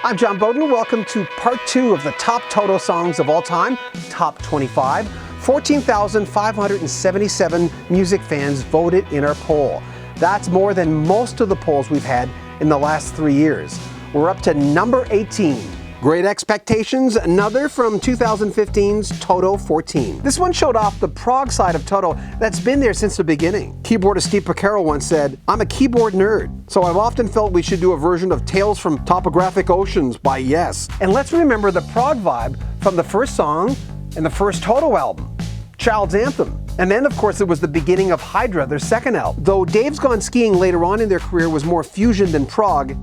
I'm John Bowden. Welcome to part 2 of the top Toto songs of all time, top 25. 14,577 music fans voted in our poll. That's more than most of the polls we've had in the last 3 years. We're up to number 18. Great Expectations, another from 2015's Toto 14. This one showed off the prog side of Toto that's been there since the beginning. Keyboardist Steve Porcaro once said, "I'm a keyboard nerd, so I've often felt we should do a version of Tales From Topographic Oceans by Yes." And let's remember the prog vibe from the first song in the first Toto album, Child's Anthem. And then, of course, it was the beginning of Hydra, their second album. Though Dave's Gone Skiing later on in their career was more fusion than prog,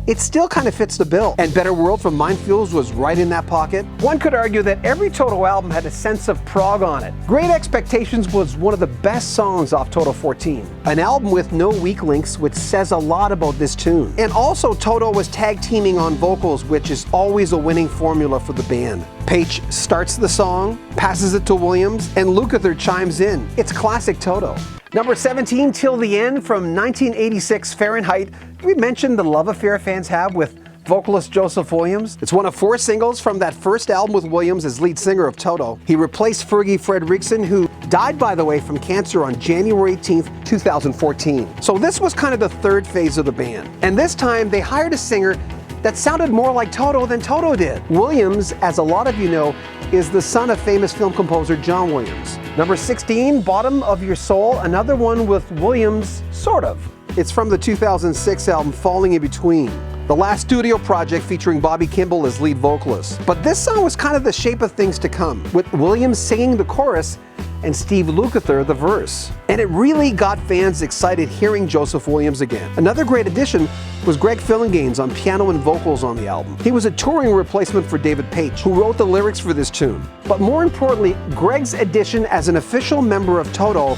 it still kind of fits the bill. And Better World from Mindfields was right in that pocket. One could argue that every Toto album had a sense of prog on it. Great Expectations was one of the best songs off Toto 14. An album with no weak links, which says a lot about this tune. And also Toto was tag teaming on vocals, which is always a winning formula for the band. Paich starts the song, passes it to Williams, and Lukather chimes in. It's classic Toto. Number 17, Til The End from 1986 Fahrenheit. Did we mention the love affair fans have with vocalist Joseph Williams? It's one of 4 singles from that first album with Williams as lead singer of Toto. He replaced Fergie Fredriksson, who died, by the way, from cancer on January 18th, 2014. So this was kind of the third phase of the band. And this time they hired a singer that sounded more like Toto than Toto did. Williams, as a lot of you know, is the son of famous film composer John Williams. Number 16, Bottom of Your Soul, another one with Williams, sort of. It's from the 2006 album Falling in Between, the last studio project featuring Bobby Kimball as lead vocalist. But this song was kind of the shape of things to come, with Williams singing the chorus and Steve Lukather the verse. And it really got fans excited hearing Joseph Williams again. Another great addition was Greg Phillinganes on piano and vocals on the album. He was a touring replacement for David Paich, who wrote the lyrics for this tune. But more importantly, Greg's addition as an official member of Toto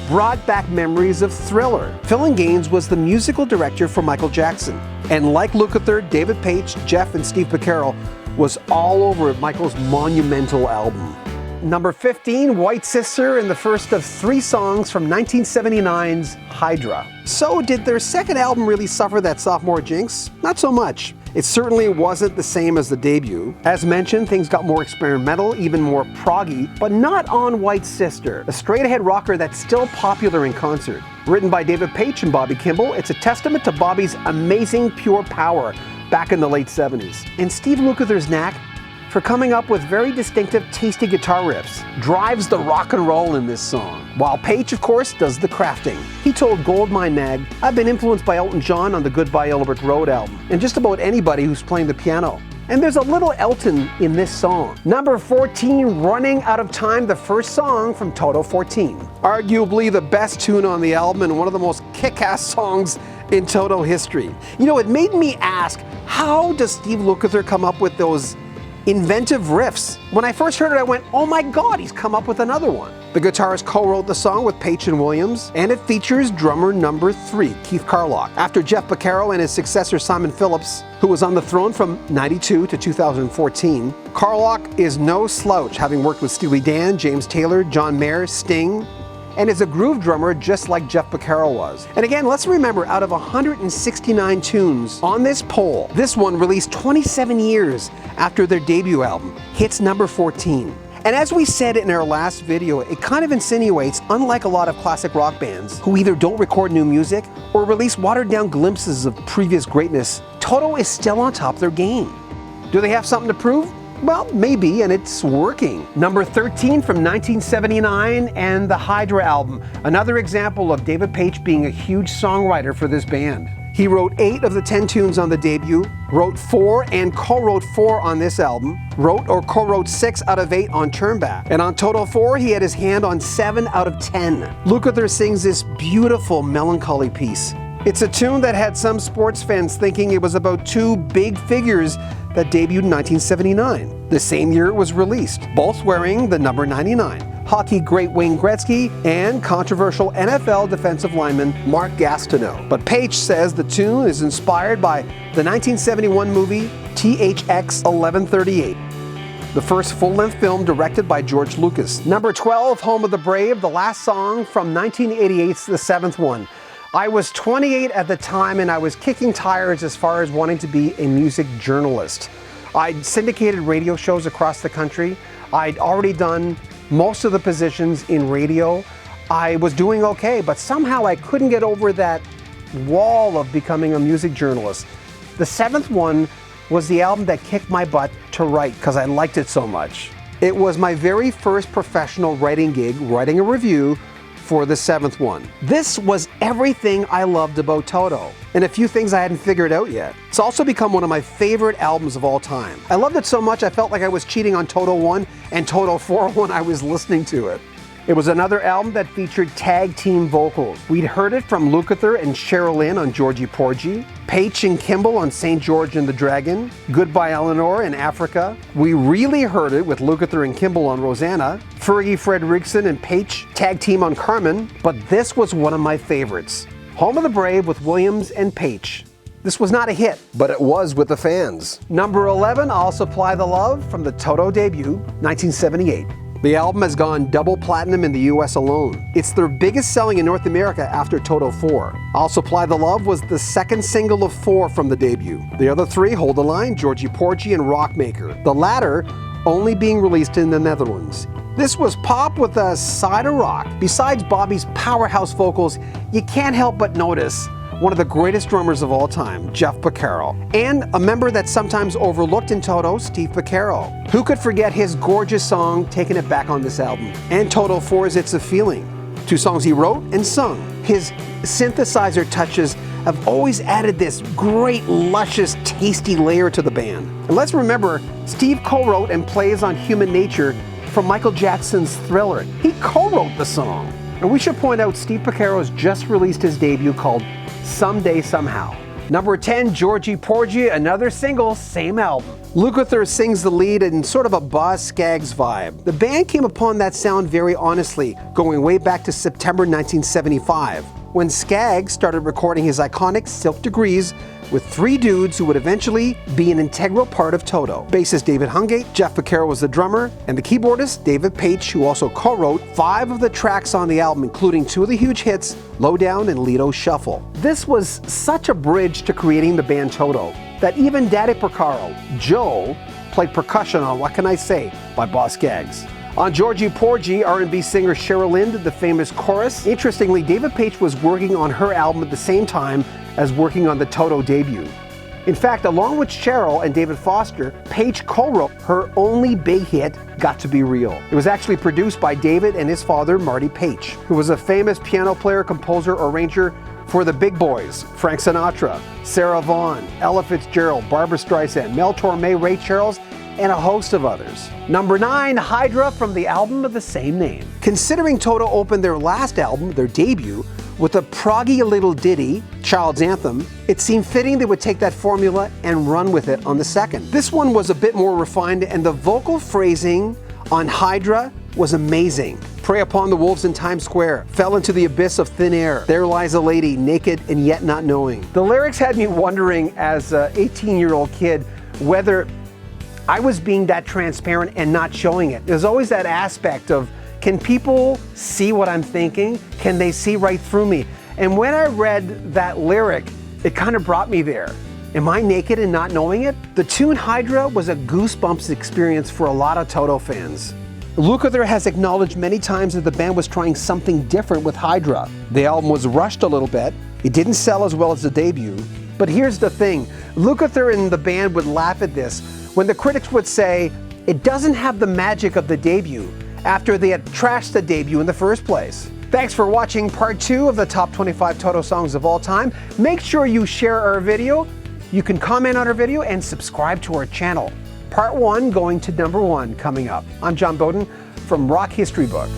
brought back memories of Thriller. Phillinganes was the musical director for Michael Jackson. And like Lukather, David Paich, Jeff, and Steve Porcaro was all over Michael's monumental album. Number 15, White Sister, in the first of 3 songs from 1979's Hydra. So did their second album really suffer that sophomore jinx? Not so much. It certainly wasn't the same as the debut. As mentioned, things got more experimental, even more proggy, but not on White Sister, a straight-ahead rocker that's still popular in concert. Written by David Paich and Bobby Kimball, it's a testament to Bobby's amazing pure power back in the late 70s. And Steve Lukather's knack for coming up with very distinctive, tasty guitar riffs drives the rock and roll in this song. While Paich, of course, does the crafting. He told Goldmine Mag, "I've been influenced by Elton John on the Goodbye Yellow Brick Road album, and just about anybody who's playing the piano." And there's a little Elton in this song. Number 14, Running Out of Time, the first song from Toto 14. Arguably the best tune on the album and one of the most kick-ass songs in Toto history. You know, it made me ask, how does Steve Lukather come up with those inventive riffs? When I first heard it, I went, oh my God, he's come up with another one. The guitarist co-wrote the song with Paich and Williams, and it features drummer number 3, Keith Carlock. After Jeff Porcaro and his successor Simon Phillips, who was on the throne from '92 to 2014, Carlock is no slouch, having worked with Steely Dan, James Taylor, John Mayer, Sting, and is a groove drummer just like Jeff Porcaro was. And again, let's remember, out of 169 tunes on this poll, this one, released 27 years after their debut album, hits number 14. And as we said in our last video, it kind of insinuates, unlike a lot of classic rock bands who either don't record new music or release watered down glimpses of previous greatness, Toto is still on top of their game. Do they have something to prove? Well, maybe, and it's working. Number 13 from 1979 and the Hydra album. Another example of David Paich being a huge songwriter for this band. He wrote 8 of the 10 tunes on the debut, wrote 4 and co-wrote 4 on this album, wrote or co-wrote 6 out of 8 on Turnback. And on Toto 4, he had his hand on 7 out of 10. Lukather sings this beautiful Melancholy Piece. It's a tune that had some sports fans thinking it was about 2 big figures that debuted in 1979, the same year it was released, both wearing the number 99. Hockey great Wayne Gretzky and controversial NFL defensive lineman Mark Gastineau. But Paich says the tune is inspired by the 1971 movie THX 1138, the first full-length film directed by George Lucas. Number 12, Home of the Brave, the last song from 1988's The Seventh One. I was 28 at the time and I was kicking tires as far as wanting to be a music journalist. I'd syndicated radio shows across the country. I'd already done most of the positions in radio. I was doing okay, but somehow I couldn't get over that wall of becoming a music journalist. The seventh one was the album that kicked my butt to write because I liked it so much. It was my very first professional writing gig, writing a review for the seventh one. This was everything I loved about Toto, and a few things I hadn't figured out yet. It's also become one of my favorite albums of all time. I loved it so much I felt like I was cheating on Toto 1 and Toto 4 when I was listening to it. It was another album that featured tag team vocals. We'd heard it from Lukather and Cheryl Lynn on Georgie Porgie, Paich and Kimball on St. George and the Dragon, Goodbye Eleanor in Africa. We really heard it with Lukather and Kimball on Rosanna, Fergie Fredriksson and Paich tag team on Carmen, but this was one of my favorites. Home of the Brave with Williams and Paich. This was not a hit, but it was with the fans. Number 11, I'll Supply the Love from the Toto debut, 1978. The album has gone double platinum in the US alone. It's their biggest selling in North America after Toto 4. I'll Supply the Love was the second single of 4 from the debut. The other 3, Hold the Line, Georgie Porgie, and Rockmaker. The latter only being released in the Netherlands. This was pop with a side of rock. Besides Bobby's powerhouse vocals, you can't help but notice one of the greatest drummers of all time, Jeff Porcaro, and a member that's sometimes overlooked in Toto, Steve Porcaro. Who could forget his gorgeous song, Taking It Back on this album, and Toto 4's It's a Feeling, 2 songs he wrote and sung. His synthesizer touches have always added this great, luscious, tasty layer to the band. And let's remember, Steve co-wrote and plays on Human Nature from Michael Jackson's Thriller. He co-wrote the song. And we should point out Steve Porcaro's just released his debut called Someday Somehow. Number 10, Georgie Porgie, another single, same album. Lukather sings the lead in sort of a Boz Scaggs vibe. The band came upon that sound very honestly, going way back to September 1975, when Scaggs started recording his iconic Silk Degrees with 3 dudes who would eventually be an integral part of Toto. Bassist David Hungate, Jeff Porcaro was the drummer, and the keyboardist David Paich, who also co-wrote 5 of the tracks on the album, including 2 of the huge hits, Lowdown and Lido Shuffle. This was such a bridge to creating the band Toto that even Daddy Porcaro, Joe, played percussion on What Can I Say by Boz Scaggs. On Georgie Porgie, R&B singer Cheryl Lynn did the famous chorus. Interestingly, David Paich was working on her album at the same time as working on the Toto debut. In fact, along with Cheryl and David Foster, Paich co-wrote her only big hit, Got to Be Real. It was actually produced by David and his father, Marty Paich, who was a famous piano player, composer, arranger for the big boys, Frank Sinatra, Sarah Vaughan, Ella Fitzgerald, Barbra Streisand, Mel Torme, Ray Charles, and a host of others. Number 9, Hydra from the album of the same name. Considering Toto opened their last album, their debut, with a proggy little ditty, Child's Anthem, it seemed fitting they would take that formula and run with it on the second. This one was a bit more refined, and the vocal phrasing on Hydra was amazing. Prey upon the wolves in Times Square, fell into the abyss of thin air, there lies a lady, naked and yet not knowing. The lyrics had me wondering as an 18-year-old kid whether I was being that transparent and not showing it. There's always that aspect of, can people see what I'm thinking? Can they see right through me? And when I read that lyric, it kind of brought me there. Am I naked and not knowing it? The tune Hydra was a goosebumps experience for a lot of Toto fans. Lukather has acknowledged many times that the band was trying something different with Hydra. The album was rushed a little bit. It didn't sell as well as the debut. But here's the thing, Lukather and the band would laugh at this when the critics would say, it doesn't have the magic of the debut, after they had trashed the debut in the first place. Thanks for watching part 2 of the top 25 Toto songs of all time. Make sure you share our video, you can comment on our video, and subscribe to our channel. Part 1 going to number 1 coming up. I'm John Bowden from Rock History Book.